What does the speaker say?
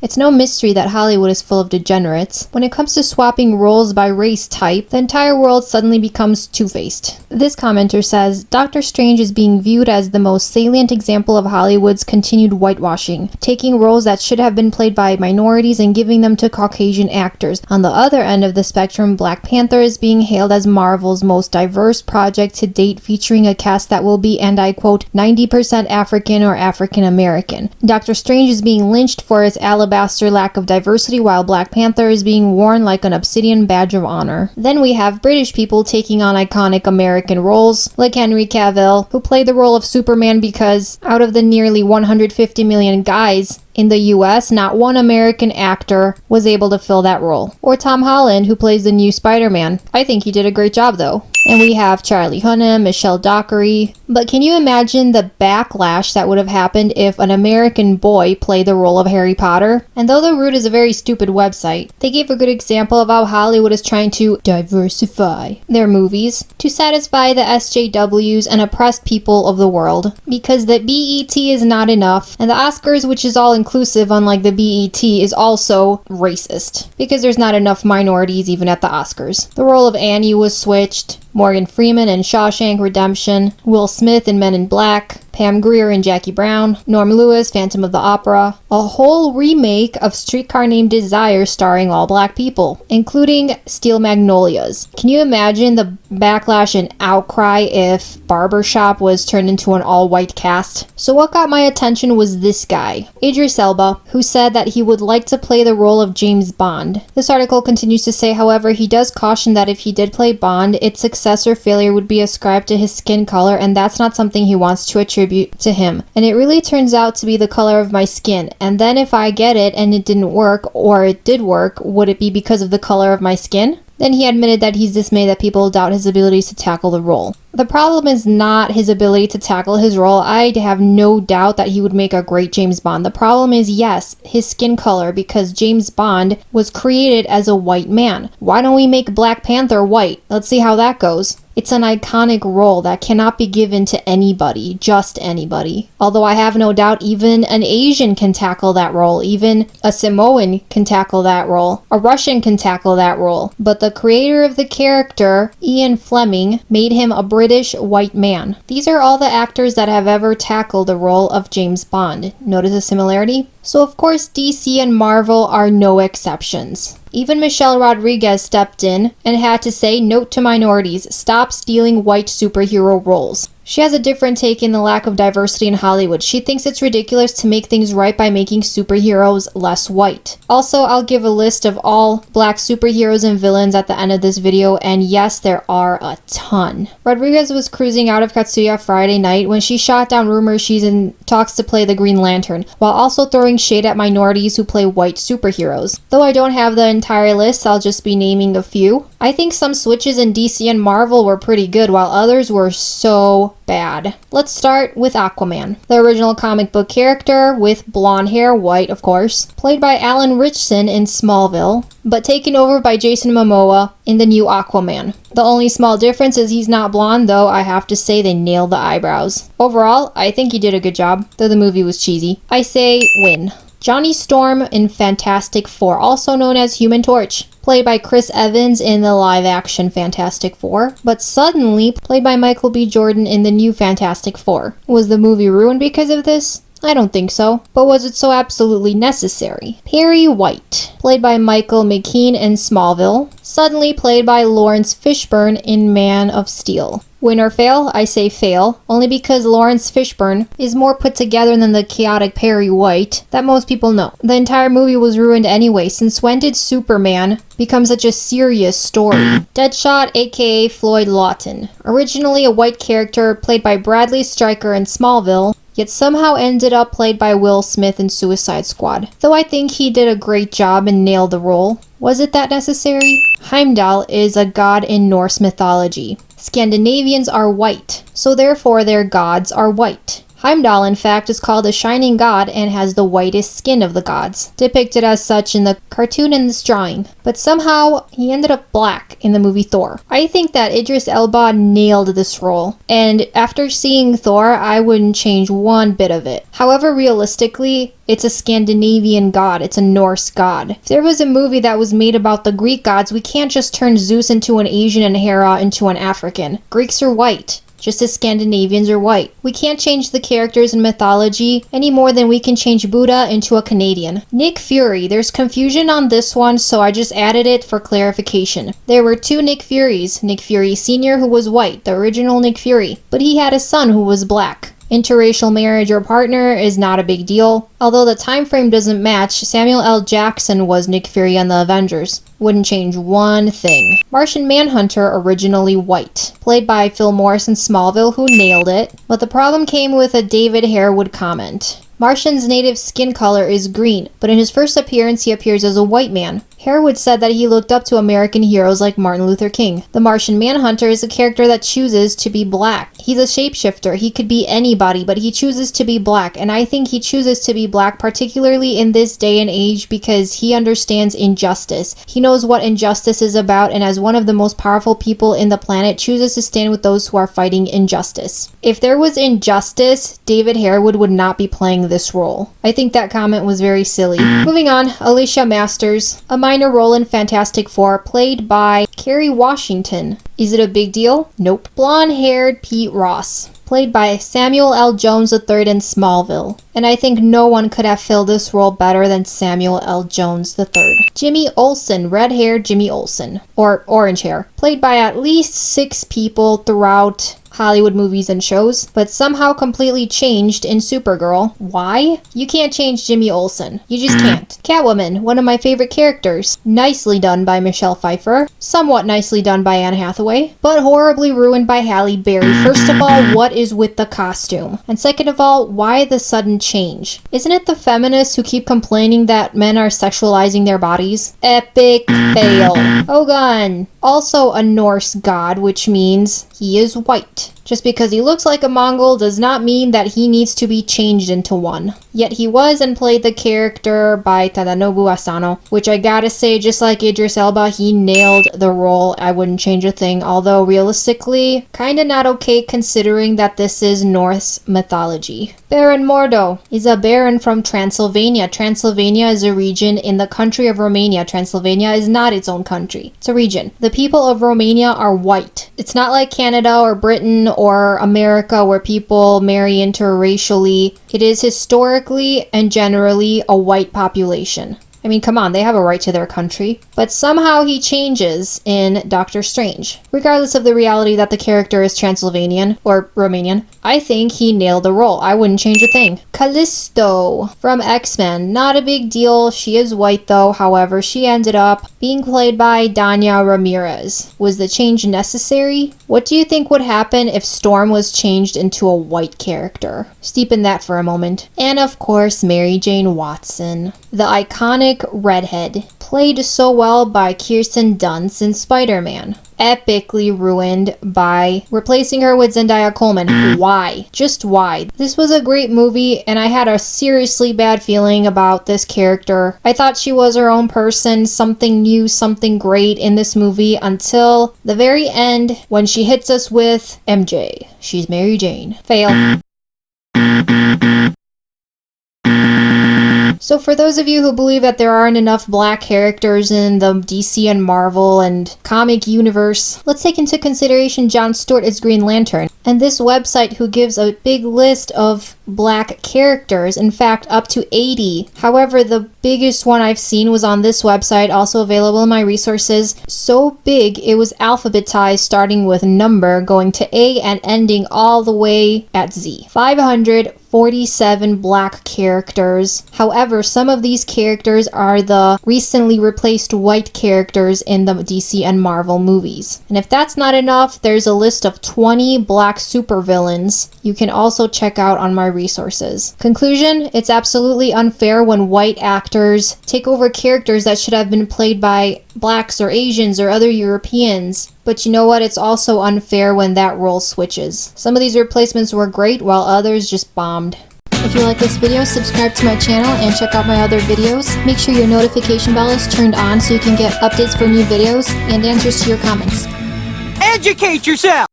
It's no mystery that Hollywood is full of degenerates. When it comes to swapping roles by race type, the entire world suddenly becomes two-faced. This commenter says, Doctor Strange is being viewed as the most salient example of Hollywood's continued whitewashing, taking roles that should have been played by minorities and giving them to Caucasian actors. On the other end of the spectrum, Black Panther is being hailed as Marvel's most diverse project to date, featuring a cast that will be, and I quote, 90% African or African American. Doctor Strange is being lynched for his alabaster lack of diversity, while Black Panther is being worn like an obsidian badge of honor. Then we have British people taking on iconic American roles, like Henry Cavill, who played the role of Superman because out of the nearly 150 million guys in the US, not one American actor was able to fill that role. Or Tom Holland, who plays the new Spider-Man. I think he did a great job though. And we have Charlie Hunnam, Michelle Dockery. But can you imagine the backlash that would have happened if an American boy played the role of Harry Potter? And though The Root is a very stupid website, they gave a good example of how Hollywood is trying to diversify their movies to satisfy the SJWs and oppressed people of the world. Because the BET is not enough, and the Oscars, which is all inclusive unlike the BET, is also racist. Because there's not enough minorities even at the Oscars. The role of Annie was switched. Morgan Freeman in Shawshank Redemption, Will Smith in Men in Black, Pam Grier in Jackie Brown, Norm Lewis, Phantom of the Opera, a whole remake of Streetcar Named Desire starring all black people, including Steel Magnolias. Can you imagine the backlash and outcry if Barbershop was turned into an all-white cast? So what got my attention was this guy, Idris Elba, who said that he would like to play the role of James Bond. This article continues to say, however, he does caution that if he did play Bond, its success or failure would be ascribed to his skin color, and that's not something he wants to attribute to him. And it really turns out to be the color of my skin. And then if I get it and it didn't work, or it did work, would it be because of the color of my skin? Then he admitted that he's dismayed that people doubt his abilities to tackle the role. The problem is not his ability to tackle his role. I have no doubt that he would make a great James Bond. The problem is, yes, his skin color, because James Bond was created as a white man. Why don't we make Black Panther white? Let's see how that goes. It's an iconic role that cannot be given to anybody, just anybody. Although I have no doubt even an Asian can tackle that role, even a Samoan can tackle that role, a Russian can tackle that role. But the creator of the character, Ian Fleming, made him a British white man. These are all the actors that have ever tackled the role of James Bond. Notice the similarity? So of course DC and Marvel are no exceptions. Even Michelle Rodriguez stepped in and had to say, note to minorities, stop stealing white superhero roles. She has a different take in the lack of diversity in Hollywood. She thinks it's ridiculous to make things right by making superheroes less white. Also, I'll give a list of all black superheroes and villains at the end of this video, and yes, there are a ton. Rodriguez was cruising out of Katsuya Friday night when she shot down rumors she's in talks to play the Green Lantern, while also throwing shade at minorities who play white superheroes. Though I don't have the entire list, I'll just be naming a few. I think some switches in DC and Marvel were pretty good, while others were so bad. Let's start with Aquaman, the original comic book character with blonde hair, white of course, played by Alan Ritchson in Smallville, but taken over by Jason Momoa in the new Aquaman. The only small difference is he's not blonde, though I have to say they nailed the eyebrows. Overall, I think he did a good job, though the movie was cheesy. I say win. Johnny Storm in Fantastic Four, also known as Human Torch, played by Chris Evans in the live-action Fantastic Four, but suddenly played by Michael B. Jordan in the new Fantastic Four. Was the movie ruined because of this? I don't think so. But was it so absolutely necessary? Perry White, played by Michael McKean in Smallville, suddenly played by Lawrence Fishburne in Man of Steel. Win or fail? I say fail, only because Lawrence Fishburne is more put together than the chaotic Perry White that most people know. The entire movie was ruined anyway, since when did Superman become such a serious story? Deadshot, aka Floyd Lawton, originally a white character played by Bradley Stryker in Smallville, yet somehow ended up played by Will Smith in Suicide Squad. Though I think he did a great job and nailed the role. Was it that necessary? Heimdall is a god in Norse mythology. Scandinavians are white, so therefore their gods are white. Heimdall, in fact, is called a shining god and has the whitest skin of the gods, depicted as such in the cartoon in this drawing. But somehow, he ended up black in the movie Thor. I think that Idris Elba nailed this role, and after seeing Thor, I wouldn't change one bit of it. However, realistically, it's a Scandinavian god. It's a Norse god. If there was a movie that was made about the Greek gods, we can't just turn Zeus into an Asian and Hera into an African. Greeks are white, just as Scandinavians are white. We can't change the characters in mythology any more than we can change Buddha into a Canadian. Nick Fury. There's confusion on this one, so I just added it for clarification. There were two Nick Furies. Nick Fury Sr., who was white, the original Nick Fury, but he had a son who was black. Interracial marriage or partner is not a big deal. Although the time frame doesn't match, Samuel L. Jackson was Nick Fury on the Avengers. Wouldn't change one thing. Martian Manhunter, originally white, played by Phil Morris in Smallville, who nailed it. But the problem came with a David Harewood comment. Martian's native skin color is green, but in his first appearance he appears as a white man. Harewood said that he looked up to American heroes like Martin Luther King. The Martian Manhunter is a character that chooses to be black. He's a shapeshifter. He could be anybody, but he chooses to be black. And I think he chooses to be black particularly in this day and age because he understands injustice. He knows what injustice is about, and as one of the most powerful people in the planet, chooses to stand with those who are fighting injustice. If there was injustice, David Harewood would not be playing this role. I think that comment was very silly. Moving on, Alicia Masters, a minor role in Fantastic Four, played by Kerry Washington. Is it a big deal? Nope. Blonde-haired Pete Ross, played by Samuel L. Jones III in Smallville. And I think no one could have filled this role better than Samuel L. Jones III. Jimmy Olsen, red-haired Jimmy Olsen, or orange hair, played by at least 6 people throughout Hollywood movies and shows, but somehow completely changed in Supergirl. Why? You can't change Jimmy Olsen. You just can't. Catwoman, one of my favorite characters. Nicely done by Michelle Pfeiffer. Somewhat nicely done by Anne Hathaway, but horribly ruined by Halle Berry. First of all, what is with the costume? And second of all, why the sudden change? Isn't it the feminists who keep complaining that men are sexualizing their bodies? Epic fail. Ogun, also a Norse god, which means he is white. Just because he looks like a Mongol does not mean that he needs to be changed into one. Yet he was and played the character by Tadanobu Asano, which I gotta say, just like Idris Elba, he nailed the role. I wouldn't change a thing, although realistically, kinda not okay considering that this is Norse mythology. Baron Mordo is a baron from Transylvania. Transylvania is a region in the country of Romania. Transylvania is not its own country. It's a region. The people of Romania are white. It's not like Canada or Britain or America where people marry interracially. It is historically and generally a white population. I mean, come on, they have a right to their country. But somehow he changes in Doctor Strange. Regardless of the reality that the character is Transylvanian or Romanian, I think he nailed the role. I wouldn't change a thing. Callisto from X-Men. Not a big deal. She is white though. However, she ended up being played by Danya Ramirez. Was the change necessary? What do you think would happen if Storm was changed into a white character? Steep in that for a moment. And of course, Mary Jane Watson. The iconic redhead, played so well by Kirsten Dunst in Spider-Man. Epically ruined by replacing her with Zendaya Coleman. Why? Just why? This was a great movie and I had a seriously bad feeling about this character. I thought she was her own person, something new, something great in this movie until the very end when she hits us with MJ. She's Mary Jane. Fail. So for those of you who believe that there aren't enough black characters in the DC and Marvel and comic universe, let's take into consideration Jon Stewart as Green Lantern, and this website who gives a big list of black characters, in fact up to 80. However, the biggest one I've seen was on this website, also available in my resources. So big, it was alphabetized starting with number, going to A and ending all the way at Z. 547 black characters. However, some of these characters are the recently replaced white characters in the DC and Marvel movies. And if that's not enough, there's a list of 20 black supervillains you can also check out on my resources. Conclusion, it's absolutely unfair when white actors take over characters that should have been played by blacks or Asians or other Europeans. But you know what? It's also unfair when that role switches. Some of these replacements were great while others just bombed. If you like this video, subscribe to my channel and check out my other videos. Make sure your notification bell is turned on so you can get updates for new videos and answers to your comments. Educate yourself!